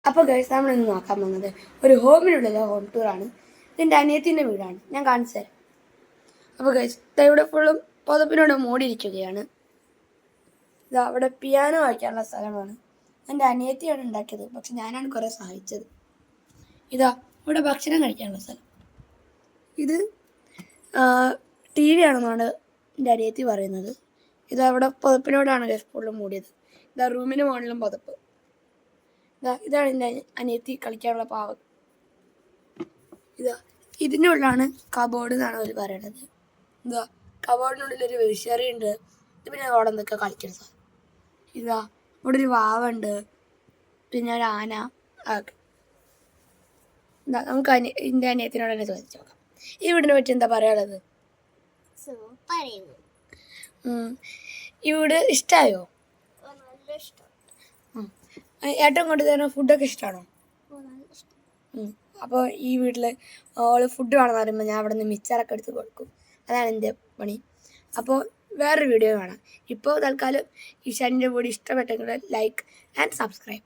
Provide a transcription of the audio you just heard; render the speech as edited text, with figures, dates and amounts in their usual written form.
അപ്പോൾ ഗൈസ് നമ്മളിന്ന് നോക്കാൻ പോകുന്നത് ഒരു ഹോമിനുള്ളിലെ ഹോം ടൂറാണ്. ഇതിൻ്റെ അനിയത്തിൻ്റെ വീടാണ്, ഞാൻ കാണിച്ചു തരാം. അപ്പോൾ ഗൈസ് ഇവിടെ ഫുള്ളും പുതപ്പിനോട് മൂടിയിരിക്കുകയാണ്. ഇതാ അവിടെ പിയാനോ വായിക്കാനുള്ള സ്ഥലമാണ്. എൻ്റെ അനിയത്തിയാണ് ഉണ്ടാക്കിയത്, പക്ഷെ ഞാനാണ് കുറേ സഹായിച്ചത്. ഇതാ ഇവിടെ ഭക്ഷണം കഴിക്കാനുള്ള സ്ഥലം. ഇത് ടി വി ആണെന്നാണ് എൻ്റെ അനിയത്തി പറയുന്നത്. ഇതാ ഇവിടെ പുതപ്പിനോടാണ് ഗൈസ് ഫുള്ളും മൂടിയത്. ഇതാ റൂമിന് മുകളിലും പുതപ്പ്. ഇതാണ് എൻ്റെ അനിയത്തി കളിക്കാനുള്ള പാവം. ഇതിൻ്റെ ഉള്ളിലാണ് കബോർഡ് എന്നാണ് അവർ പറയണത്. കബോർഡിനുള്ളിലൊരു വിഷറി ഉണ്ട്. ഇത് പിന്നെ അവിടെ എന്തൊക്കെ കളിക്കുന്ന സാധനം. ഇവിടെ ഒരു വാവുണ്ട്, പിന്നെ ഒരു ആന. നമുക്ക് എൻ്റെ അനിയത്തിനോട് തന്നെ ചോദിച്ചു നോക്കാം. ഈ വീടിനെ പറ്റി എന്താ പറയാനുള്ളത്? ഈ വീട് ഇഷ്ടമായോ? ഏറ്റവും കൊണ്ട് തരുന്ന ഫുഡൊക്കെ ഇഷ്ടമാണോ? അപ്പോൾ ഈ വീട്ടിൽ ഓള് ഫുഡ് വേണമെന്ന് പറയുമ്പോൾ ഞാൻ അവിടെ നിന്ന് മിച്ചറൊക്കെ എടുത്ത് കൊടുക്കും. അതാണ് എൻ്റെ പണി. അപ്പോൾ വേറൊരു വീഡിയോ കാണാം. ഇപ്പോൾ തൽക്കാലം ഈ ഷാനിൻ്റെ വീഡിയോ ഇഷ്ടപ്പെട്ടെങ്കിൽ ലൈക്ക് ആൻഡ് സബ്സ്ക്രൈബ്.